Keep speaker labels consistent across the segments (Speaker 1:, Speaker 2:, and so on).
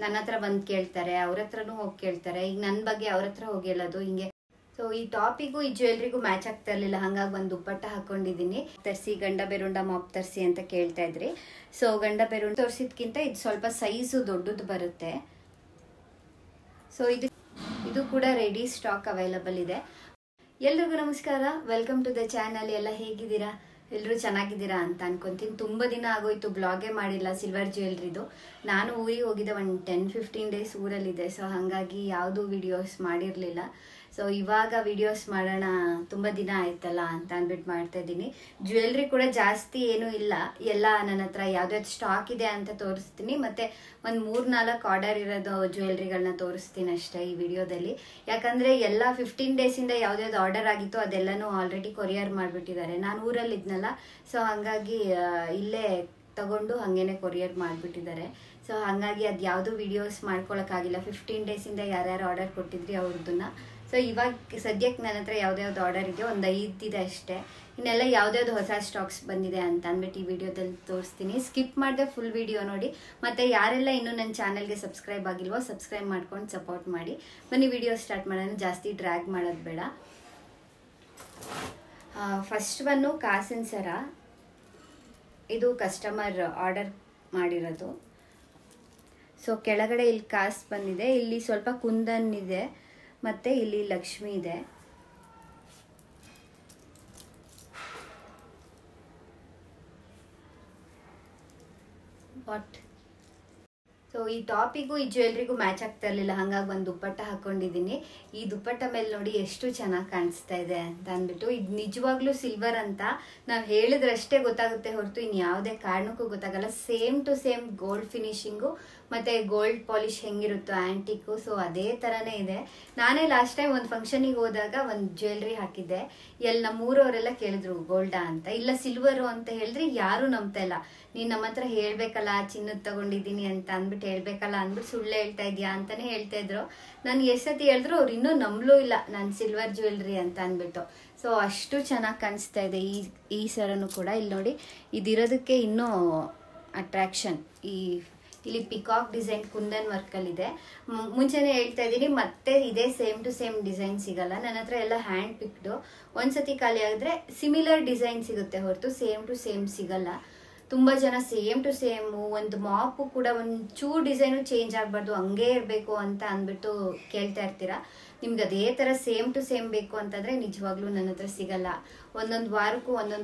Speaker 1: ನನ್ನ ಹತ್ರ ಬಂದು ಕೇಳ್ತಾರೆ, ಅವ್ರ ಹತ್ರನೂ ಹೋಗಿ ಕೇಳ್ತಾರೆ. ಈಗ ನನ್ನ ಬಗ್ಗೆ ಅವ್ರ ಹತ್ರ ಹೋಗಿ ಹೇಳೋದು ಹಿಂಗೆ. ಸೊ ಈ ಟಾಪಿಗೂ ಈ ಜ್ಯುವೆಲ್ರಿಗೂ ಮ್ಯಾಚ್ ಆಗ್ತಾ ಇರಲಿಲ್ಲ. ಹಾಗಾಗಿ ಒಂದು ದುಪ್ಪಟ್ಟ ಹಾಕೊಂಡಿದ್ದೀನಿ. ತರಿಸಿ ಗಂಡ ಬೆರುಂಡ ಮಾಪ್ ತರಿಸಿ ಅಂತ ಕೇಳ್ತಾ ಇದ್ರಿ. ಸೊ ಗಂಡ ಬೆರುಂಡ ತೋರಿಸಿದ್ಕಿಂತ ಇದು ಸ್ವಲ್ಪ ಸೈಜು ದೊಡ್ಡದು ಬರುತ್ತೆ. ಸೊ ಇದು ಕೂಡ ರೆಡಿ ಸ್ಟಾಕ್ ಅವೈಲಬಲ್ ಇದೆ. ಎಲ್ರಿಗೂ ನಮಸ್ಕಾರ, ವೆಲ್ಕಮ್ ಟು ದ ಚಾನಲ್. ಎಲ್ಲ ಹೇಗಿದ್ದೀರಾ? ಎಲ್ಲರೂ ಚೆನ್ನಾಗಿದ್ದೀರಾ ಅಂತ ಅನ್ಕೊಂತೀನಿ. ತುಂಬ ದಿನ ಆಗೋಯ್ತು ಬ್ಲಾಗೇ ಮಾಡಿಲ್ಲ ಸಿಲ್ವರ್ ಜ್ಯುವೆಲ್ರಿದು. ನಾನು ಊರಿಗೆ ಹೋಗಿದ್ದೆ, ಒಂದು 10-15 ಡೇಸ್ ಊರಲ್ಲಿದ್ದೆ. ಸೊ ಹಾಗಾಗಿ ಯಾವುದೂ ವಿಡಿಯೋಸ್ ಮಾಡಿರಲಿಲ್ಲ. ಸೊ ಇವಾಗ ವಿಡಿಯೋಸ್ ಮಾಡೋಣ, ತುಂಬ ದಿನ ಆಯ್ತಲ್ಲ ಅಂತ ಅಂದ್ಬಿಟ್ಟು ಮಾಡ್ತಾ ಇದ್ದೀನಿ. ಜ್ಯುವೆಲ್ರಿ ಕೂಡ ಜಾಸ್ತಿ ಏನೂ ಇಲ್ಲ, ಎಲ್ಲ ನನ್ನ ಹತ್ರ ಯಾವ್ದಾವ್ದು ಸ್ಟಾಕ್ ಇದೆ ಅಂತ ತೋರಿಸ್ತೀನಿ. ಮತ್ತು ಒಂದು 3-4 ಆರ್ಡರ್ ಇರೋದು ಜ್ಯುವೆಲ್ರಿಗಳನ್ನ ತೋರಿಸ್ತೀನಿ ಅಷ್ಟೇ ಈ ವಿಡಿಯೋದಲ್ಲಿ. ಯಾಕಂದರೆ ಎಲ್ಲ 15 ಡೇಸಿಂದ ಯಾವ್ದಾವ್ದು ಆರ್ಡರ್ ಆಗಿತ್ತು ಅದೆಲ್ಲನೂ ಆಲ್ರೆಡಿ ಕೊರಿಯರ್ ಮಾಡಿಬಿಟ್ಟಿದ್ದಾರೆ. ನಾನು ಊರಲ್ಲಿದ್ನಲ್ಲ, ಸೊ ಹಾಗಾಗಿ ಇಲ್ಲೇ ತಗೊಂಡು ಹಾಗೇನೆ ಕೊರಿಯರ್ ಮಾಡಿಬಿಟ್ಟಿದ್ದಾರೆ. ಸೊ ಹಾಗಾಗಿ ಅದು ಯಾವುದೂ ವಿಡಿಯೋಸ್ ಮಾಡ್ಕೊಳಕ್ಕಾಗಿಲ್ಲ. 15 ಡೇಸಿಂದ ಯಾರ್ಯಾರು ಆರ್ಡರ್ ಕೊಟ್ಟಿದ್ರಿ ಅವ್ರದ್ದನ್ನ. ಸೊ ಇವಾಗ ಸದ್ಯಕ್ಕೆ ನನ್ನ ಹತ್ರ ಯಾವ್ದಾವ್ದು ಆರ್ಡರ್ ಇದೆಯೋ ಒಂದು 5 ಇದೆ ಅಷ್ಟೇ. ಇನ್ನೆಲ್ಲ ಯಾವ್ದಾವ್ದು ಹೊಸ ಸ್ಟಾಕ್ಸ್ ಬಂದಿದೆ ಅಂತ ಅಂದ್ಬಿಟ್ಟು ಈ ವಿಡಿಯೋದಲ್ಲಿ ತೋರಿಸ್ತೀನಿ. ಸ್ಕಿಪ್ ಮಾಡಿದೆ ಫುಲ್ ವಿಡಿಯೋ ನೋಡಿ. ಮತ್ತು ಯಾರೆಲ್ಲ ಇನ್ನೂ ನನ್ನ ಚಾನಲ್ಗೆ ಸಬ್ಸ್ಕ್ರೈಬ್ ಆಗಿಲ್ವೋ ಸಬ್ಸ್ಕ್ರೈಬ್ ಮಾಡ್ಕೊಂಡು ಸಪೋರ್ಟ್ ಮಾಡಿ. ಬನ್ನಿ ವಿಡಿಯೋ ಸ್ಟಾರ್ಟ್ ಮಾಡೋಣ, ಜಾಸ್ತಿ ಡ್ರ್ಯಾಗ್ ಮಾಡೋದು ಬೇಡ. ಫಸ್ಟ್ ಒನ್ನು ಕಾಸಿನ ಸರ. ಇದು ಕಸ್ಟಮರ್ ಆರ್ಡರ್ ಮಾಡಿರೋದು. ಸೊ ಕೆಳಗಡೆ ಇಲ್ಲಿ ಕಾಸು ಬಂದಿದೆ, ಇಲ್ಲಿ ಸ್ವಲ್ಪ ಕುಂದನ್ ಇದೆ, ಮತ್ತು ಇಲ್ಲಿ ಲಕ್ಷ್ಮಿ ಇದೆ. ವಾಟ್ ಸೊ ಈ ಟಾಪಿಗೂ ಈ ಜ್ಯುವೆಲ್ರಿಗೂ ಮ್ಯಾಚ್ ಆಗ್ತಾ ಇರಲಿಲ್ಲ. ಹಾಗಾಗಿ ಒಂದು ದುಪ್ಪಟ್ಟ ಹಾಕೊಂಡಿದ್ದೀನಿ. ಈ ದುಪ್ಪಟ್ಟ ಮೇಲೆ ನೋಡಿ ಎಷ್ಟು ಚೆನ್ನಾಗಿ ಕಾಣಿಸ್ತಾ ಇದೆ ಅಂತ ಅಂದ್ಬಿಟ್ಟು. ಇದು ನಿಜವಾಗ್ಲೂ ಸಿಲ್ವರ್ ಅಂತ ನಾವು ಹೇಳಿದ್ರಷ್ಟೇ ಗೊತ್ತಾಗುತ್ತೆ ಹೊರತು ಇನ್ನು ಯಾವುದೇ ಕಾರಣಕ್ಕೂ ಗೊತ್ತಾಗಲ್ಲ. ಸೇಮ್ ಟು ಸೇಮ್ ಗೋಲ್ಡ್ ಫಿನಿಶಿಂಗು ಮತ್ತು ಗೋಲ್ಡ್ ಪಾಲಿಶ್ ಹೆಂಗಿರುತ್ತೋ ಆ್ಯಂಟಿಕ್ಕು, ಸೊ ಅದೇ ಥರನೇ ಇದೆ. ನಾನೇ ಲಾಸ್ಟ್ ಟೈಮ್ ಒಂದು ಫಂಕ್ಷನಿಗೆ ಹೋದಾಗ ಒಂದು ಜ್ಯುವೆಲ್ರಿ ಹಾಕಿದ್ದೆ. ನಮ್ಮೂರವರೆಲ್ಲ ಕೇಳಿದ್ರು ಗೋಲ್ಡಾ ಅಂತ. ಇಲ್ಲ ಸಿಲ್ವರು ಅಂತ ಹೇಳಿದ್ರೆ ಯಾರೂ ನಂಬ್ತಾ ಇಲ್ಲ. ನೀನು ನಮ್ಮ ಹತ್ರ ಹೇಳಬೇಕಲ್ಲ ಚಿನ್ನದ ತಗೊಂಡಿದ್ದೀನಿ ಅಂತ ಅಂದ್ಬಿಟ್ಟು ಹೇಳಬೇಕಲ್ಲ ಅಂದ್ಬಿಟ್ಟು ಸುಳ್ಳು ಹೇಳ್ತಾ ಇದೆಯಾ ಅಂತಲೇ ಹೇಳ್ತಾ ಇದ್ರು. ನಾನು ಎಷ್ಟು ಸತಿ ಹೇಳಿದ್ರು ಅವ್ರು ಇನ್ನೂ ನಂಬಲೂ ಇಲ್ಲ ನಾನು ಸಿಲ್ವರ್ ಜ್ಯುವೆಲ್ರಿ ಅಂತ ಅಂದ್ಬಿಟ್ಟು. ಸೊ ಅಷ್ಟು ಚೆನ್ನಾಗಿ ಕಾಣಿಸ್ತಾ ಇದೆ ಈ ಸರನು ಕೂಡ. ಇಲ್ಲಿ ನೋಡಿ, ಇದಿರೋದಕ್ಕೆ ಇನ್ನೂ ಅಟ್ರಾಕ್ಷನ್. ಇಲ್ಲಿ ಪಿಕಾಕ್ ಡಿಸೈನ್ ಕುಂದನ್ ವರ್ಕಲ್ಲಿದೆ. ಮುಂಚೆನೇ ಹೇಳ್ತಾ ಇದ್ದೀನಿ, ಮತ್ತೆ ಇದೇ ಸೇಮ್ ಟು ಸೇಮ್ ಡಿಸೈನ್ ಸಿಗಲ್ಲ ನನ್ನ ಹತ್ರ. ಎಲ್ಲ ಹ್ಯಾಂಡ್ ಪಿಕ್ಡು. ಒಂದ್ಸತಿ ಖಾಲಿ ಆಗಿದ್ರೆ ಸಿಮಿಲರ್ ಡಿಸೈನ್ ಸಿಗುತ್ತೆ ಹೊರತು ಸೇಮ್ ಟು ಸೇಮ್ ಸಿಗಲ್ಲ. ತುಂಬ ಜನ ಸೇಮ್ ಟು ಸೇಮು, ಒಂದು ಮಾಪು ಕೂಡ ಒಂಚೂರು ಡಿಸೈನು ಚೇಂಜ್ ಆಗಬಾರ್ದು, ಹಂಗೇ ಇರಬೇಕು ಅಂತ ಅಂದ್ಬಿಟ್ಟು ಕೇಳ್ತಾ ಇರ್ತೀರಾ. ನಿಮ್ಗೆ ಅದೇ ಥರ ಸೇಮ್ ಟು ಸೇಮ್ ಬೇಕು ಅಂತಂದರೆ ನಿಜವಾಗ್ಲೂ ನನ್ನ ಹತ್ರ ಸಿಗಲ್ಲ. ಒಂದೊಂದು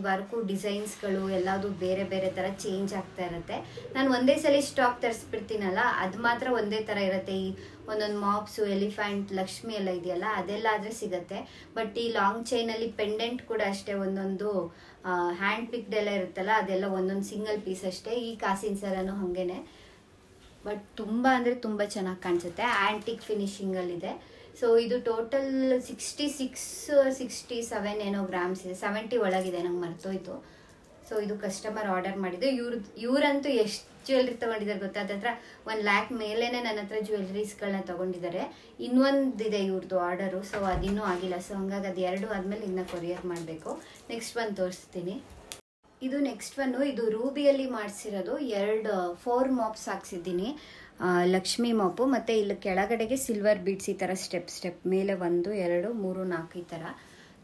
Speaker 1: ವಾರಕ್ಕೂ ಡಿಸೈನ್ಸ್ಗಳು ಎಲ್ಲದು ಬೇರೆ ಬೇರೆ ಥರ ಚೇಂಜ್ ಆಗ್ತಾ ಇರುತ್ತೆ. ನಾನು ಒಂದೇ ಸಲ ಸ್ಟಾಕ್ ತರಿಸ್ಬಿಡ್ತೀನಲ್ಲ, ಅದು ಮಾತ್ರ ಒಂದೇ ಥರ ಇರುತ್ತೆ. ಈ ಒಂದೊಂದು ಮಾಪ್ಸು, ಎಲಿಫೆಂಟ್, ಲಕ್ಷ್ಮಿ ಎಲ್ಲ ಇದೆಯಲ್ಲ ಅದೆಲ್ಲ ಆದರೆ ಸಿಗುತ್ತೆ. ಬಟ್ ಈ ಲಾಂಗ್ ಚೈನಲ್ಲಿ ಪೆಂಡೆಂಟ್ ಕೂಡ ಅಷ್ಟೇ, ಒಂದೊಂದು ಹ್ಯಾಂಡ್ ಪಿಕ್ಡ್ ಎಲ್ಲ ಇರುತ್ತಲ್ಲ ಅದೆಲ್ಲ ಒಂದೊಂದು ಸಿಂಗಲ್ ಪೀಸ್ ಅಷ್ಟೇ. ಈ ಕಾಸಿನ ಸರನು ಹಾಗೇನೆ. ಬಟ್ ತುಂಬ ಅಂದರೆ ತುಂಬ ಚೆನ್ನಾಗಿ ಕಾಣಿಸುತ್ತೆ. ಆ್ಯಂಟಿಕ್ ಫಿನಿಶಿಂಗಲ್ಲಿದೆ. ಸೊ ಇದು ಟೋಟಲ್ 66-67 ಏನೋ ಗ್ರಾಮ್ಸ್ ಇದೆ. 70 ಒಳಗಿದೆ, ನಂಗೆ ಮರ್ತೋಯ್ತು. ಸೊ ಇದು ಕಸ್ಟಮರ್ ಆರ್ಡರ್ ಮಾಡಿದ್ದು. ಇವರಂತೂ ಎಷ್ಟು ಜ್ಯುವೆಲ್ರಿ ತೊಗೊಂಡಿದ್ದಾರೆ ಗೊತ್ತಾ? ಅದತ್ರ 1 lakh ಮೇಲೇ ನನ್ನ ಹತ್ರ ಜ್ಯುವೆಲ್ರೀಸ್ಗಳನ್ನ ತೊಗೊಂಡಿದ್ದಾರೆ. ಇನ್ನೊಂದಿದೆ ಇವ್ರದ್ದು ಆರ್ಡರು, ಸೊ ಅದಿನ್ನೂ ಆಗಿಲ್ಲ. ಸೊ ಹಂಗಾಗಿ ಅದು 2 ಆದಮೇಲೆ ಇನ್ನು ಕೊರಿಯರ್ ಮಾಡಬೇಕು. ನೆಕ್ಸ್ಟ್ ಒಂದು ತೋರಿಸ್ತೀನಿ. ಇದು ನೆಕ್ಸ್ಟ್ ಒನ್ನು. ಇದು ರೂಬಿಯಲ್ಲಿ ಮಾಡಿಸಿರೋದು. 4 ಮಾಪ್ಸ್ ಹಾಕ್ಸಿದ್ದೀನಿ. ಲಕ್ಷ್ಮಿ ಮಾಪು, ಮತ್ತು ಇಲ್ಲಿ ಕೆಳಗಡೆಗೆ ಸಿಲ್ವರ್ ಬೀಡ್ಸ್ ಈ ಥರ ಸ್ಟೆಪ್ ಮೇಲೆ 1 2 3 4 ಈ ಥರ.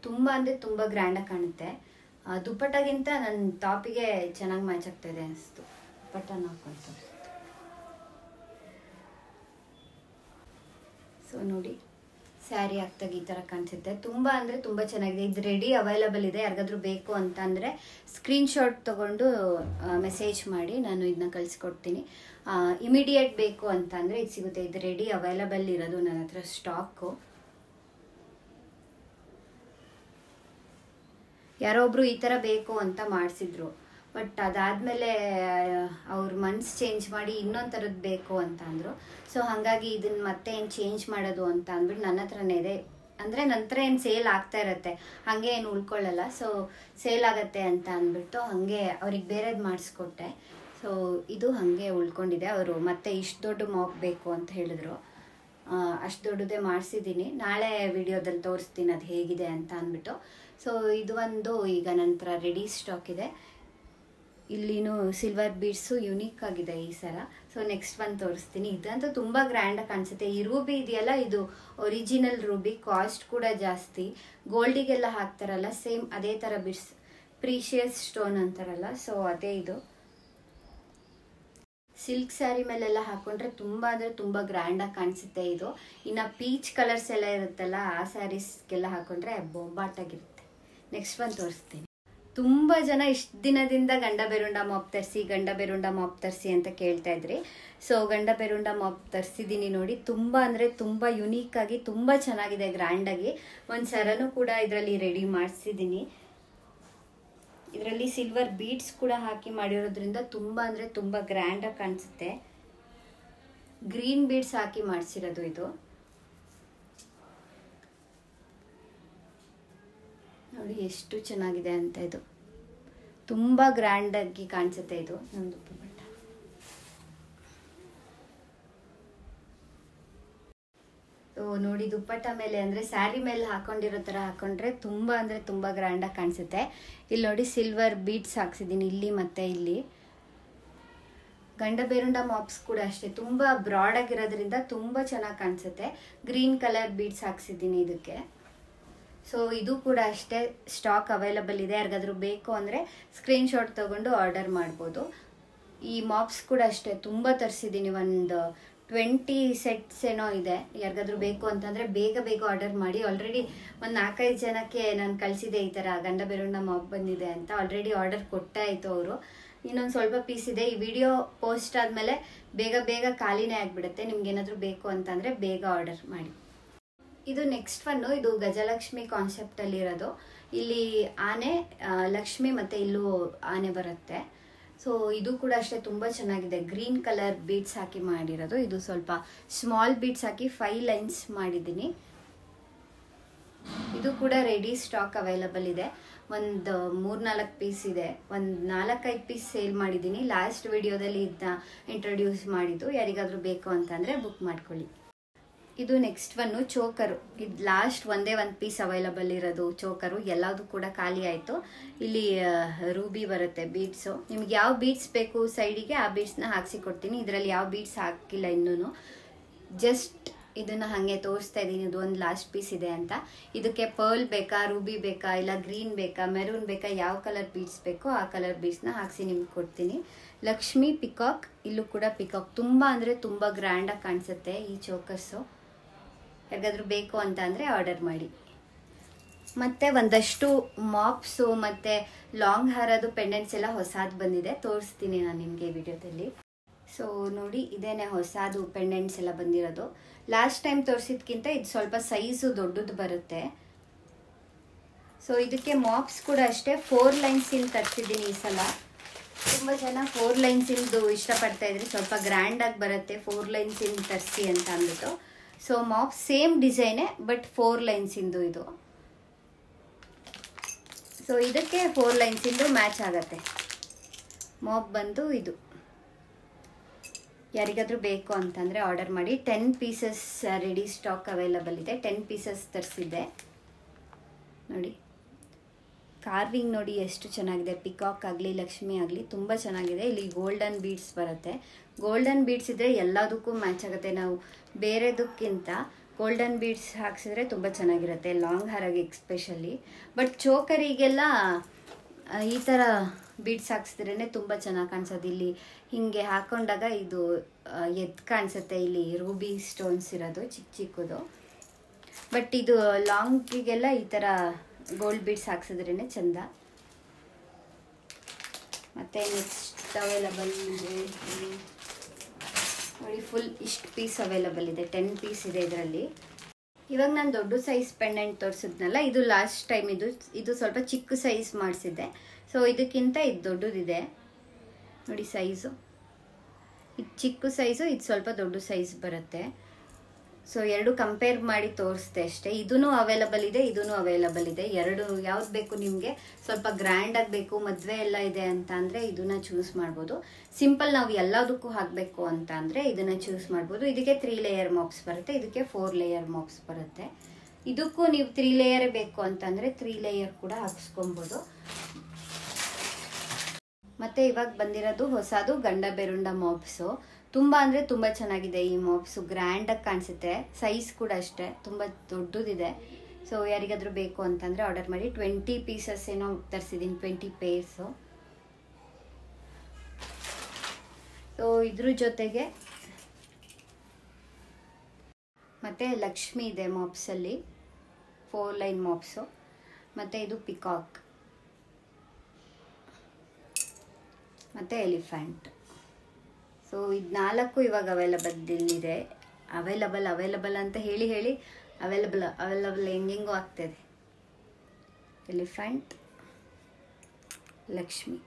Speaker 1: ತುಂಬ ಅಂದರೆ ತುಂಬ ಗ್ರ್ಯಾಂಡಾಗಿ ಕಾಣುತ್ತೆ. ದುಪ್ಪಟ್ಟಾಗಿಂತ ನನ್ನ ಟಾಪಿಗೆ ಚೆನ್ನಾಗಿ ಮ್ಯಾಚ್ ಆಗ್ತಾಯಿದೆ ಅನಿಸ್ತು. ದುಪ್ಪಟ್ಟನ ಹಾಕ್ಕೊಂಡು ಸೊ ನೋಡಿ, ಸ್ಯಾರಿ ಹಾಕ್ದಾಗ ಈ ಥರ ಕಾಣಿಸುತ್ತೆ. ತುಂಬ ಅಂದರೆ ತುಂಬ ಚೆನ್ನಾಗಿದೆ. ಇದು ರೆಡಿ ಅವೈಲಬಲ್ ಇದೆ. ಯಾರಿಗಾದ್ರೂ ಬೇಕು ಅಂತ ಅಂದರೆ ಸ್ಕ್ರೀನ್ಶಾಟ್ ತೊಗೊಂಡು ಮೆಸೇಜ್ ಮಾಡಿ, ನಾನು ಇದನ್ನ ಕಳಿಸ್ಕೊಡ್ತೀನಿ. ಇಮಿಡಿಯೇಟ್ ಬೇಕು ಅಂತ ಅಂದರೆ ಇದು ಸಿಗುತ್ತೆ. ಇದು ರೆಡಿ ಅವೈಲಬಲ್ ಇರೋದು ನನ್ನ ಹತ್ರ ಸ್ಟಾಕು. ಯಾರೋ ಒಬ್ರು ಈ ಥರ ಬೇಕು ಅಂತ ಮಾಡಿಸಿದ್ರು. ಬಟ್ ಅದಾದಮೇಲೆ ಅವ್ರ ಮನ್ಸು ಚೇಂಜ್ ಮಾಡಿ ಇನ್ನೊಂದು ಥರದ್ದು ಬೇಕು ಅಂತ ಅಂದರು. ಸೊ ಹಾಗಾಗಿ ಇದನ್ನು ಮತ್ತೆ ಏನು ಚೇಂಜ್ ಮಾಡೋದು ಅಂತ ಅಂದ್ಬಿಟ್ಟು ನನ್ನ ಹತ್ರನೇ ಇದೆ. ಅಂದರೆ ನನ್ನ ಹತ್ರ ಏನು ಸೇಲ್ ಆಗ್ತಾ ಇರುತ್ತೆ, ಹಾಗೆ ಏನು ಉಳ್ಕೊಳ್ಳಲ್ಲ. ಸೊ ಸೇಲ್ ಆಗುತ್ತೆ ಅಂತ ಅಂದ್ಬಿಟ್ಟು ಹಾಗೆ ಅವ್ರಿಗೆ ಬೇರೆದು ಮಾಡಿಸ್ಕೊಟ್ಟೆ. ಸೊ ಇದು ಹಾಗೆ ಉಳ್ಕೊಂಡಿದೆ. ಅವರು ಮತ್ತೆ ಇಷ್ಟು ದೊಡ್ಡ ಮಾಪ್ ಬೇಕು ಅಂತ ಹೇಳಿದ್ರು. ಅಷ್ಟು ದೊಡ್ಡದೇ ಮಾಡಿಸಿದ್ದೀನಿ. ನಾಳೆ ವಿಡಿಯೋದಲ್ಲಿ ತೋರಿಸ್ತೀನಿ ಅದು ಹೇಗಿದೆ ಅಂತ ಅಂದ್ಬಿಟ್ಟು. ಸೊ ಇದು ಒಂದು ಈಗ ನನ್ನ ಹತ್ರ ರೆಡಿ ಸ್ಟಾಕ್ ಇದೆ. ಇಲ್ಲಿನೂ ಸಿಲ್ವರ್ ಬೀಡ್ಸು ಯುನೀಕ್ ಆಗಿದೆ ಈ ಸರ. ಸೊ ನೆಕ್ಸ್ಟ್ ಒಂದು ತೋರಿಸ್ತೀನಿ. ಇದಂತೂ ತುಂಬ ಗ್ರ್ಯಾಂಡಾಗಿ ಕಾಣಿಸುತ್ತೆ. ಈ ರೂಬಿ ಇದೆಯಲ್ಲ, ಇದು ಒರಿಜಿನಲ್ ರೂಬಿ, ಕಾಸ್ಟ್ ಕೂಡ ಜಾಸ್ತಿ. ಗೋಲ್ಡಿಗೆಲ್ಲ ಹಾಕ್ತಾರಲ್ಲ ಸೇಮ್ ಅದೇ ಥರ ಬೀಡ್ಸ್, ಪ್ರೀಶಿಯಸ್ ಸ್ಟೋನ್ ಅಂತಾರಲ್ಲ, ಸೊ ಅದೇ ಇದು. ಸಿಲ್ಕ್ ಸ್ಯಾರಿ ಮೇಲೆಲ್ಲ ಹಾಕೊಂಡ್ರೆ ತುಂಬ ಅಂದರೆ ತುಂಬ ಗ್ರ್ಯಾಂಡಾಗಿ ಕಾಣಿಸುತ್ತೆ ಇದು. ಇನ್ನು ಪೀಚ್ ಕಲರ್ಸ್ ಎಲ್ಲ ಇರುತ್ತಲ್ಲ, ಆ ಸ್ಯಾರೀಸ್ಗೆಲ್ಲ ಹಾಕೊಂಡ್ರೆ ಬೊಂಬಾಟಾಗಿರುತ್ತೆ. ನೆಕ್ಸ್ಟ್ ಒಂದು ತೋರಿಸ್ತೀನಿ. ತುಂಬ ಜನ ಇಷ್ಟು ದಿನದಿಂದ ಗಂಡ ಬೆರುಂಡ ಮಾಪ್ ತರಿಸಿ, ಗಂಡ ಬೆರುಂಡ ಮಾಪ್ ತರಿಸಿ ಅಂತ ಕೇಳ್ತಾ ಇದ್ರಿ. ಸೊ ಗಂಡ ಬೆರುಂಡ ಮಾಪ್ ತರಿಸಿದ್ದೀನಿ ನೋಡಿ. ತುಂಬ ಅಂದರೆ ತುಂಬ ಯುನೀಕಾಗಿ ತುಂಬ ಚೆನ್ನಾಗಿದೆ, ಗ್ರ್ಯಾಂಡಾಗಿ. ಒಂದು ಸರನೂ ಕೂಡ ಇದರಲ್ಲಿ ರೆಡಿ ಮಾಡಿಸಿದ್ದೀನಿ. ಇದರಲ್ಲಿ ಸಿಲ್ವರ್ ಬೀಡ್ಸ್ ಕೂಡ ಹಾಕಿ ಮಾಡಿರೋದ್ರಿಂದ ತುಂಬ ಅಂದರೆ ತುಂಬ ಗ್ರ್ಯಾಂಡಾಗಿ ಕಾಣಿಸುತ್ತೆ. ಗ್ರೀನ್ ಬೀಡ್ಸ್ ಹಾಕಿ ಮಾಡಿಸಿರೋದು ಇದು. ನೋಡಿ ಎಷ್ಟು ಚೆನ್ನಾಗಿದೆ ಅಂತ. ಇದು ತುಂಬ ಗ್ರ್ಯಾಂಡಾಗಿ ಕಾಣಿಸುತ್ತೆ. ಇದು ನಮ್ಮದು ದುಪ್ಪಟ್ಟ. ನೋಡಿ ದುಪ್ಪಟ್ಟ ಮೇಲೆ ಅಂದರೆ ಸ್ಯಾರಿ ಮೇಲೆ ಹಾಕೊಂಡಿರೋ ಥರ ಹಾಕೊಂಡ್ರೆ ತುಂಬ ಅಂದರೆ ತುಂಬ ಗ್ರ್ಯಾಂಡಾಗಿ ಕಾಣಿಸುತ್ತೆ. ಇಲ್ಲಿ ನೋಡಿ ಸಿಲ್ವರ್ ಬೀಡ್ಸ್ ಹಾಕ್ಸಿದ್ದೀನಿ ಇಲ್ಲಿ ಮತ್ತು ಇಲ್ಲಿ. ಗಂಡ ಬೇರುಂಡ ಮಾಪ್ಸ್ ಕೂಡ ಅಷ್ಟೇ ತುಂಬ ಬ್ರಾಡ್ ಆಗಿರೋದ್ರಿಂದ ತುಂಬ ಚೆನ್ನಾಗಿ ಕಾಣಿಸುತ್ತೆ. ಗ್ರೀನ್ ಕಲರ್ ಬೀಡ್ಸ್ ಹಾಕ್ಸಿದ್ದೀನಿ ಇದಕ್ಕೆ. ಸೊ ಇದು ಕೂಡ ಅಷ್ಟೇ ಸ್ಟಾಕ್ ಅವೈಲಬಲ್ ಇದೆ. ಯಾರಿಗಾದ್ರೂ ಬೇಕು ಅಂದರೆ ಸ್ಕ್ರೀನ್ಶಾಟ್ ತೊಗೊಂಡು ಆರ್ಡರ್ ಮಾಡ್ಬೋದು. ಈ ಮಾಪ್ಸ್ ಕೂಡ ಅಷ್ಟೇ ತುಂಬ ತರಿಸಿದ್ದೀನಿ. ಒಂದು 20 ಸೆಟ್ಸ್ ಏನೋ ಇದೆ. ಯಾರಿಗಾದ್ರೂ ಬೇಕು ಅಂತಂದರೆ ಬೇಗ ಬೇಗ ಆರ್ಡರ್ ಮಾಡಿ. ಆಲ್ರೆಡಿ ಒಂದು 4-5 ಜನಕ್ಕೆ ನಾನು ಕಳಿಸಿದೆ ಈ ಥರ ಗಂಡ ಬೆರುಂಡ ಮಾಪ್ ಬಂದಿದೆ ಅಂತ. ಆಲ್ರೆಡಿ ಆರ್ಡರ್ ಕೊಟ್ಟಾಯಿತು ಅವರು. ಇನ್ನೊಂದು ಸ್ವಲ್ಪ ಪೀಸ್ ಇದೆ. ಈ ವಿಡಿಯೋ ಪೋಸ್ಟ್ ಆದಮೇಲೆ ಬೇಗ ಬೇಗ ಖಾಲಿನೇ ಆಗಿಬಿಡುತ್ತೆ. ನಿಮ್ಗೇನಾದರೂ ಬೇಕು ಅಂತಂದರೆ ಬೇಗ ಆರ್ಡರ್ ಮಾಡಿ. ಇದು ನೆಕ್ಸ್ಟ್ ಒನ್ನು. ಇದು ಗಜಲಕ್ಷ್ಮಿ ಕಾನ್ಸೆಪ್ಟಲ್ಲಿ ಇರೋದು. ಇಲ್ಲಿ ಆನೆ, ಲಕ್ಷ್ಮಿ ಮತ್ತು ಇಲ್ಲೂ ಆನೆ ಬರುತ್ತೆ. ಸೊ ಇದು ಕೂಡ ಅಷ್ಟೇ ತುಂಬ ಚೆನ್ನಾಗಿದೆ. ಗ್ರೀನ್ ಕಲರ್ ಬೀಡ್ಸ್ ಹಾಕಿ ಮಾಡಿರೋದು. ಇದು ಸ್ವಲ್ಪ ಸ್ಮಾಲ್ ಬೀಡ್ಸ್ ಹಾಕಿ 5 ಲೈನ್ಸ್ ಮಾಡಿದ್ದೀನಿ. ಇದು ಕೂಡ ರೆಡಿ ಸ್ಟಾಕ್ ಅವೈಲಬಲ್ ಇದೆ. ಒಂದು 3-4 ಪೀಸ್ ಇದೆ. ಒಂದು 4-5 ಪೀಸ್ ಸೇಲ್ ಮಾಡಿದ್ದೀನಿ. ಲಾಸ್ಟ್ ವಿಡಿಯೋದಲ್ಲಿ ಇದನ್ನ ಇಂಟ್ರೊಡ್ಯೂಸ್ ಮಾಡಿದ್ದು. ಯಾರಿಗಾದ್ರೂ ಬೇಕು ಅಂತಂದರೆ ಬುಕ್ ಮಾಡ್ಕೊಳ್ಳಿ. ಇದು ನೆಕ್ಸ್ಟ್ ಒನ್ನು ಚೋಕರು. ಇದು ಲಾಸ್ಟ್ ಒಂದೇ ಒಂದು ಪೀಸ್ ಅವೈಲಬಲ್ ಇರೋದು ಚೋಕರು. ಎಲ್ಲದೂ ಕೂಡ ಖಾಲಿ ಆಯಿತು. ಇಲ್ಲಿ ರೂಬಿ ಬರುತ್ತೆ ಬೀಡ್ಸು. ನಿಮ್ಗೆ ಯಾವ ಬೀಡ್ಸ್ ಬೇಕು ಸೈಡಿಗೆ ಆ ಬೀಡ್ಸ್ನ ಹಾಕ್ಸಿ ಕೊಡ್ತೀನಿ. ಇದರಲ್ಲಿ ಯಾವ ಬೀಡ್ಸ್ ಹಾಕಿಲ್ಲ ಇನ್ನೂ. ಜಸ್ಟ್ ಇದನ್ನು ಹಾಗೆ ತೋರಿಸ್ತಾ ಇದ್ದೀನಿ. ಇದು ಒಂದು ಲಾಸ್ಟ್ ಪೀಸ್ ಇದೆ ಅಂತ. ಇದಕ್ಕೆ ಪರ್ಲ್ ಬೇಕಾ, ರೂಬಿ ಬೇಕಾ, ಇಲ್ಲ ಗ್ರೀನ್ ಬೇಕಾ, ಮೆರೂನ್ ಬೇಕಾ, ಯಾವ ಕಲರ್ ಬೀಡ್ಸ್ ಬೇಕೋ ಆ ಕಲರ್ ಬೀಡ್ಸ್ನ ಹಾಕ್ಸಿ ನಿಮ್ಗೆ ಕೊಡ್ತೀನಿ. ಲಕ್ಷ್ಮಿ ಪಿಕಾಕ್, ಇಲ್ಲೂ ಕೂಡ ಪಿಕಾಕ್. ತುಂಬ ಅಂದರೆ ತುಂಬ ಗ್ರ್ಯಾಂಡಾಗಿ ಕಾಣಿಸುತ್ತೆ ಈ ಚೋಕರ್ಸು. ಯಾರಿಗಾದ್ರೂ ಬೇಕು ಅಂತ ಅಂದರೆ ಆರ್ಡರ್ ಮಾಡಿ. ಮತ್ತು ಒಂದಷ್ಟು ಮಾಪ್ಸು ಮತ್ತು ಲಾಂಗ್ ಹಾರದು ಪೆಂಡೆಂಟ್ಸ್ ಎಲ್ಲ ಹೊಸದು ಬಂದಿದೆ. ತೋರಿಸ್ತೀನಿ ನಾನು ನಿಮಗೆ ವಿಡಿಯೋದಲ್ಲಿ. ಸೊ ನೋಡಿ, ಇದೇನೆ ಹೊಸದು ಪೆಂಡೆಂಟ್ಸ್ ಎಲ್ಲ ಬಂದಿರೋದು. ಲಾಸ್ಟ್ ಟೈಮ್ ತೋರಿಸಿದ್ಕಿಂತ ಇದು ಸ್ವಲ್ಪ ಸೈಜು ದೊಡ್ಡದು ಬರುತ್ತೆ. ಸೊ ಇದಕ್ಕೆ ಮಾಪ್ಸ್ ಕೂಡ ಅಷ್ಟೇ 4 ಲೈನ್ಸ್ ಇಲ್ಲಿ ತರಿಸಿದ್ದೀನಿ ಈ ಸಲ. ತುಂಬ ಜನ 4 ಲೈನ್ಸ್ ಇಲ್ದು ಇಷ್ಟಪಡ್ತಾ ಇದ್ರಿ. ಸ್ವಲ್ಪ ಗ್ರ್ಯಾಂಡಾಗಿ ಬರುತ್ತೆ 4 ಲೈನ್ಸ್ ಇಲ್ಲಿ ತರಿಸಿ ಅಂತ ಅಂದ್ಬಿಟ್ಟು. ಸೊ ಮಾಪ್ ಸೇಮ್ ಡಿಸೈನೇ, ಬಟ್ 4 ಲೈನ್ಸ್ ಇಂದು ಇದು. ಸೊ ಇದಕ್ಕೆ 4 ಲೈನ್ಸ್ ಇಂದು ಮ್ಯಾಚ್ ಆಗುತ್ತೆ. ಮಾಪ್ ಬಂದು ಇದು. ಯಾರಿಗಾದ್ರೂ ಬೇಕು ಅಂತಂದರೆ ಆರ್ಡರ್ ಮಾಡಿ. 10 ಪೀಸಸ್ ರೆಡಿ ಸ್ಟಾಕ್ ಅವೈಲಬಲ್ ಇದೆ. 10 ಪೀಸಸ್ ತರಿಸಿದ್ದೆ. ನೋಡಿ ಕಾರ್ವಿಂಗ್ ನೋಡಿ ಎಷ್ಟು ಚೆನ್ನಾಗಿದೆ. ಪಿಕಾಕ್ ಆಗಲಿ ಲಕ್ಷ್ಮಿ ಆಗಲಿ ತುಂಬ ಚೆನ್ನಾಗಿದೆ. ಇಲ್ಲಿ ಗೋಲ್ಡನ್ ಬೀಡ್ಸ್ ಬರುತ್ತೆ. ಗೋಲ್ಡನ್ ಬೀಡ್ಸ್ ಇದ್ದರೆ ಎಲ್ಲದಕ್ಕೂ ಮ್ಯಾಚ್ ಆಗುತ್ತೆ. ನಾವು ಬೇರೆದಕ್ಕಿಂತ ಗೋಲ್ಡನ್ ಬೀಡ್ಸ್ ಹಾಕ್ಸಿದ್ರೆ ತುಂಬ ಚೆನ್ನಾಗಿರುತ್ತೆ, ಲಾಂಗ್ ಹಾರಾಗಿ ಎಕ್ಸ್ಪೆಷಲಿ. ಬಟ್ ಚೋಕರಿಗೆಲ್ಲ ಈ ಥರ ಬೀಡ್ಸ್ ಹಾಕ್ಸಿದ್ರೇ ತುಂಬ ಚೆನ್ನಾಗಿ ಕಾಣಿಸೋದು. ಇಲ್ಲಿ ಹೀಗೆ ಹಾಕೊಂಡಾಗ ಇದು ಎದ್ದು ಕಾಣಿಸುತ್ತೆ. ಇಲ್ಲಿ ರೂಬಿ ಸ್ಟೋನ್ಸ್ ಇರೋದು ಚಿಕ್ಕ ಚಿಕ್ಕದು. ಬಟ್ ಇದು ಲಾಂಗಿಗೆಲ್ಲ ಈ ಥರ ಗೋಲ್ಡ್ ಬೀಡ್ಸ್ ಹಾಕ್ಸಿದ್ರೇ ಚೆಂದ. ಮತ್ತು ನೆಕ್ಸ್ಟ್ ಅವೈಲಬಲ್ ಇದೆ ನೋಡಿ. ಫುಲ್ ಇಷ್ಟು ಪೀಸ್ ಅವೈಲಬಲ್ ಇದೆ. 10 ಪೀಸ್ ಇದೆ ಇದರಲ್ಲಿ. ಇವಾಗ ನಾನು ದೊಡ್ಡ ಸೈಜ್ ಪೆಂಡೆಂಟ್ ತೋರಿಸಿದ್ನಲ್ಲ, ಇದು ಲಾಸ್ಟ್ ಟೈಮ್ ಇದು ಸ್ವಲ್ಪ ಚಿಕ್ಕ ಸೈಜ್ ಮಾಡಿಸಿದ್ದೆ. ಸೊ ಇದಕ್ಕಿಂತ ಇದು ದೊಡ್ಡದಿದೆ ನೋಡಿ ಸೈಜು. ಇದು ಚಿಕ್ಕ ಸೈಜು, ಇದು ಸ್ವಲ್ಪ ದೊಡ್ಡ ಸೈಜ್ ಬರುತ್ತೆ. ಸೊ ಎರಡು ಕಂಪೇರ್ ಮಾಡಿ ತೋರಿಸ್ದೆ ಅಷ್ಟೇ. ಇದೂ ಅವೈಲಬಲ್ ಇದೆ, ಇದೂ ಅವೈಲಬಲ್ ಇದೆ. ಎರಡು ಯಾವ್ದು ಬೇಕು ನಿಮಗೆ. ಸ್ವಲ್ಪ ಗ್ರ್ಯಾಂಡ್ ಆಗಬೇಕು, ಮದುವೆ ಎಲ್ಲ ಇದೆ ಅಂತ ಅಂದರೆ ಇದನ್ನ ಚೂಸ್ ಮಾಡ್ಬೋದು. ಸಿಂಪಲ್ ನಾವು ಎಲ್ಲದಕ್ಕೂ ಹಾಕಬೇಕು ಅಂತ ಅಂದರೆ ಇದನ್ನು ಚೂಸ್ ಮಾಡ್ಬೋದು. ಇದಕ್ಕೆ 3 ಲೇಯರ್ ಮಾಪ್ಸ್ ಬರುತ್ತೆ, ಇದಕ್ಕೆ 4 ಲೇಯರ್ ಮಾಪ್ಸ್ ಬರುತ್ತೆ. ಇದಕ್ಕೂ ನೀವು 3 ಲೇಯರೇ ಬೇಕು ಅಂತಂದರೆ 3 ಲೇಯರ್ ಕೂಡ ಹಾಕಿಸ್ಕೊಬೋದು. ಮತ್ತು ಇವಾಗ ಬಂದಿರೋದು ಹೊಸದು ಗಂಡ ಬೆರುಂಡ ಮಾಪ್ಸು. ತುಂಬ ಅಂದರೆ ತುಂಬ ಚೆನ್ನಾಗಿದೆ ಈ ಮಾಪ್ಸು, ಗ್ರ್ಯಾಂಡಾಗಿ ಕಾಣಿಸುತ್ತೆ. ಸೈಜ್ ಕೂಡ ಅಷ್ಟೇ ತುಂಬ ದೊಡ್ಡದಿದೆ. ಸೊ ಯಾರಿಗಾದರೂ ಬೇಕು ಅಂತಂದರೆ ಆರ್ಡರ್ ಮಾಡಿ. 20 ಪೀಸಸ್ ಏನೋ ತರಿಸಿದ್ದೀನಿ, 20 ಪೇರ್ಸು. ಸೊ ಇದ್ರ ಜೊತೆಗೆ ಮತ್ತು ಲಕ್ಷ್ಮಿ ಇದೆ ಮಾಪ್ಸಲ್ಲಿ, 4 ಲೈನ್ ಮಾಪ್ಸು. ಮತ್ತು ಇದು ಪಿಕಾಕ್ ಮತ್ತು ಎಲಿಫೆಂಟ್. ಸೊ ಇದು 4 ಇವಾಗ ಅವೈಲಬಲ್ ಅವೈಲಬಲ್ ಅಂತ ಹೇಳಿ ಅವೈಲಬಲ್ ಹೆಂಗೆಂಗೋ ಆಗ್ತಾಯಿದೆ. ಎಲಿಫೆಂಟ್, ಲಕ್ಷ್ಮಿ,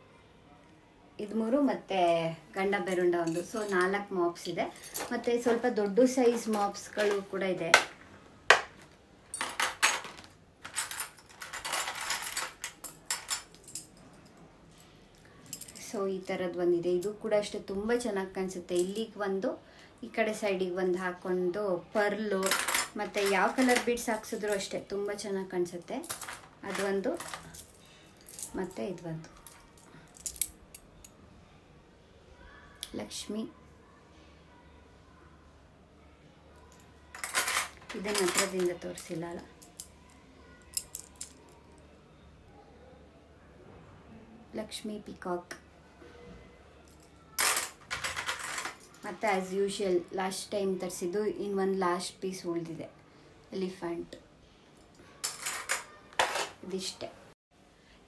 Speaker 1: ಇದು 3 ಮತ್ತು ಗಂಡ ಬೆರುಂಡ ಒಂದು. ಸೊ 4 ಮಾಪ್ಸ್ ಇದೆ. ಮತ್ತು ಸ್ವಲ್ಪ ದೊಡ್ಡ ಸೈಜ್ ಮಾಪ್ಸ್ಗಳು ಕೂಡ ಇದೆ. ಸೊ ಈ ಥರದ್ದು ಒಂದಿದೆ, ಇದು ಕೂಡ ಅಷ್ಟೇ ತುಂಬ ಚೆನ್ನಾಗಿ ಕಾಣಿಸುತ್ತೆ. ಇಲ್ಲಿಗೆ ಒಂದು, ಈ ಕಡೆ ಸೈಡಿಗೆ ಒಂದು ಹಾಕ್ಕೊಂಡು ಪರ್ಲು ಮತ್ತು ಯಾವ ಕಲರ್ ಬೀಡ್ಸ್ ಹಾಕ್ಸಿದ್ರು ಅಷ್ಟೇ ತುಂಬ ಚೆನ್ನಾಗಿ ಕಾಣಿಸುತ್ತೆ. ಅದೊಂದು ಮತ್ತು ಇದೊಂದು ಲಕ್ಷ್ಮಿ. ಇದನ್ನು ಹತ್ರದಿಂದ ತೋರಿಸಿಲ್ಲ ಅಲ್ಲ. ಲಕ್ಷ್ಮಿ, ಪಿಕಾಕ್ ಮತ್ತು ಆ್ಯಸ್ ಯೂಶುವಲ್ ಲಾಸ್ಟ್ ಟೈಮ್ ತರಿಸಿದ್ದು ಇನ್ನೊಂದು ಲಾಸ್ಟ್ ಪೀಸ್ ಉಳಿದಿದೆ, ಎಲಿಫೆಂಟ್. ಇದಿಷ್ಟೇ.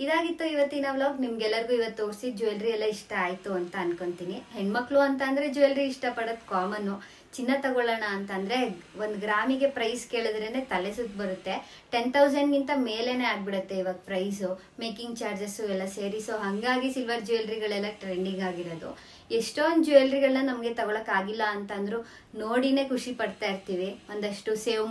Speaker 1: ಇದಾಗಿತ್ತು ಇವತ್ತಿನ ವ್ಲಾಗ್. ನಿಮ್ಗೆಲ್ಲರಿಗೂ ಇವತ್ತು ತೋರಿಸಿ ಜ್ಯುವೆಲ್ರಿ ಎಲ್ಲ ಇಷ್ಟ ಆಯಿತು ಅಂತ ಅನ್ಕೊತೀನಿ. ಹೆಣ್ಮಕ್ಳು ಅಂತ ಅಂದರೆ ಜ್ಯುವೆಲ್ರಿ ಇಷ್ಟಪಡೋದು ಕಾಮನ್ನು. ಚಿನ್ನ ತಗೊಳ್ಳೋಣ ಅಂತಂದರೆ 1 ಗ್ರಾಮಿಗೆ ಪ್ರೈಸ್ ಕೇಳಿದ್ರೇ ತಲೆ ಸುತ್ತ ಬರುತ್ತೆ. 10,000ಗಿಂತ ಮೇಲೇ ಆಗಿಬಿಡುತ್ತೆ ಇವಾಗ ಪ್ರೈಸು, ಮೇಕಿಂಗ್ ಚಾರ್ಜಸ್ಸು ಎಲ್ಲ ಸೇರಿ. ಸೊ ಹಾಗಾಗಿ ಸಿಲ್ವರ್ ಜ್ಯುವೆಲ್ರಿಗಳೆಲ್ಲ ಟ್ರೆಂಡಿಂಗ್ ಆಗಿರೋದು. ಎಷ್ಟೊಂದು ಜ್ಯುವೆಲ್ರಿಗಳನ್ನ ನಮಗೆ ತಗೊಳಕ್ಕಾಗಿಲ್ಲ ಅಂತಂದ್ರು ನೋಡಿನೇ ಖುಷಿ ಪಡ್ತಾ ಇರ್ತೀವಿ. ಒಂದಷ್ಟು ಸೇವ್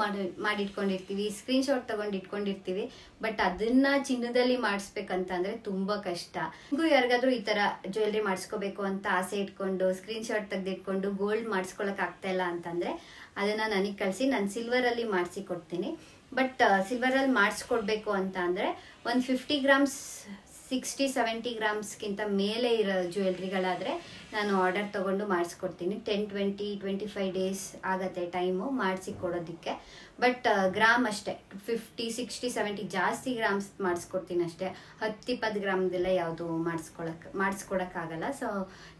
Speaker 1: ಮಾಡಿಟ್ಕೊಂಡಿರ್ತೀವಿ, ಸ್ಕ್ರೀನ್ಶಾಟ್ ತಗೊಂಡು ಇಟ್ಕೊಂಡಿರ್ತೀವಿ. ಬಟ್ ಅದನ್ನ ಚಿನ್ನದಲ್ಲಿ ಮಾಡಿಸ್ಬೇಕಂತಂದ್ರೆ ತುಂಬ ಕಷ್ಟ. ನಿಮಗೂ ಯಾರಿಗಾದ್ರೂ ಈ ಥರ ಜ್ಯುವೆಲ್ರಿ ಮಾಡಿಸ್ಕೋಬೇಕು ಅಂತ ಆಸೆ ಇಟ್ಕೊಂಡು ಸ್ಕ್ರೀನ್ಶಾಟ್ ತೆಗೆದಿಟ್ಕೊಂಡು ಗೋಲ್ಡ್ ಮಾಡಿಸ್ಕೊಳಕ್ ಆಗ್ತಾ ಇಲ್ಲ ಅಂತಂದರೆ ಅದನ್ನು ನನಗೆ ಕಳಿಸಿ, ನಾನು ಸಿಲ್ವರಲ್ಲಿ ಮಾಡಿಸಿ ಕೊಡ್ತೀನಿ. ಬಟ್ ಸಿಲ್ವರಲ್ಲಿ ಮಾಡಿಸ್ಕೊಡ್ಬೇಕು ಅಂತ ಅಂದರೆ ಒಂದು 50 ಗ್ರಾಮ್ಸ್ 60-70 ಗ್ರಾಮ್ಸ್ಗಿಂತ ಮೇಲೆ ಇರೋ ಜ್ಯುವೆಲ್ರಿಗಳಾದರೆ ನಾನು ಆರ್ಡರ್ ತೊಗೊಂಡು ಮಾಡಿಸ್ಕೊಡ್ತೀನಿ. 10-20-25 ಡೇಸ್ ಆಗುತ್ತೆ ಟೈಮು ಮಾಡಿಸಿ ಕೊಡೋದಕ್ಕೆ. ಬಟ್ ಗ್ರಾಮ್ ಅಷ್ಟೇ 50-60-70 ಜಾಸ್ತಿ ಗ್ರಾಮ್ಸ್ ಮಾಡಿಸ್ಕೊಡ್ತೀನಿ ಅಷ್ಟೇ. 10-20 ಗ್ರಾಮ್ದೆಲ್ಲ ಯಾವುದು ಮಾಡಿಸ್ಕೊಡೋಕ್ಕಾಗಲ್ಲ. ಸೊ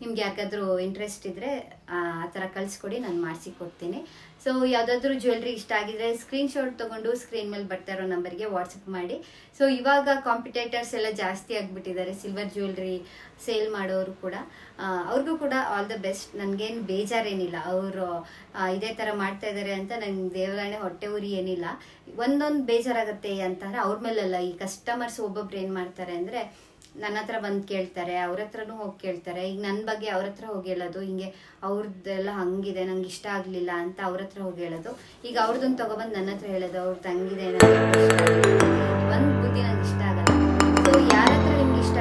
Speaker 1: ನಿಮ್ಗೆ ಯಾರಿಗಾದ್ರೂ ಇಂಟ್ರೆಸ್ಟ್ ಇದ್ದರೆ ಆ ಥರ ಕಳಿಸ್ಕೊಡಿ, ನಾನು ಮಾಡಿಸಿ ಕೊಡ್ತೀನಿ. ಸೊ ಯಾವುದಾದ್ರೂ ಜ್ಯುವೆಲ್ರಿ ಇಷ್ಟ ಆಗಿದ್ರೆ ಸ್ಕ್ರೀನ್ಶಾಟ್ ತೊಗೊಂಡು ಸ್ಕ್ರೀನ್ ಮೇಲೆ ಬರ್ತಾ ಇರೋ ನಂಬರ್ಗೆ ವಾಟ್ಸಪ್ ಮಾಡಿ. ಸೊ ಇವಾಗ ಕಾಂಪಿಟೇಟರ್ಸ್ ಎಲ್ಲ ಜಾಸ್ತಿ ಆಗಿಬಿಟ್ಟಿದ್ದಾರೆ ಸಿಲ್ವರ್ ಜ್ಯುವೆಲ್ರಿ ಸೇಲ್ ಮಾಡೋರು ಕೂಡ. ಅವ್ರಿಗೂ ಕೂಡ ಆಲ್ ದ ಬೆಸ್ಟ್. ನನಗೇನು ಬೇಜಾರೇನಿಲ್ಲ, ಅವರು ಇದೇ ಥರ ಮಾಡ್ತಾ ಇದ್ದಾರೆ ಅಂತ ನಂಗೆ ದೇವರಾಣೆ ಹೊಟ್ಟೆ ಉರಿ ಏನಿಲ್ಲ. ಒಂದೊಂದು ಬೇಜಾರಾಗುತ್ತೆ ಅಂತಂದರೆ ಅವ್ರ ಮೇಲೆಲ್ಲ. ಈ ಕಸ್ಟಮರ್ಸ್ ಒಬ್ಬೊಬ್ರು ಏನು ಮಾಡ್ತಾರೆ ಅಂದರೆ ನನ್ನ ಹತ್ರ ಬಂದು ಕೇಳ್ತಾರೆ, ಅವ್ರ ಹತ್ರನೂ ಹೋಗಿ ಕೇಳ್ತಾರೆ. ಈಗ ನನ್ನ ಬಗ್ಗೆ ಅವ್ರ ಹತ್ರ ಹೋಗಿ ಹೇಳೋದು, ಹಿಂಗೆ ಅವ್ರದ್ದೆಲ್ಲ ಹಂಗಿದೆ ನಂಗೆ ಇಷ್ಟ ಆಗಲಿಲ್ಲ ಅಂತ ಅವ್ರ ಹತ್ರ ಹೋಗಿ ಹೇಳೋದು. ಈಗ ಅವ್ರದ್ದೊಂದು ತೊಗೊಬಂದು ನನ್ನ ಹತ್ರ ಹೇಳೋದು, ಅವ್ರದ್ದು ಹಂಗಿದೆ, ನನಗೆ ಒಂದು ಬುದ್ಧಿ ನಂಗೆ ಇಷ್ಟ ಆಗಲ್ಲ. ಸೊ ಯಾರ ಹತ್ರ ನಿಮ್ಗೆ ಇಷ್ಟ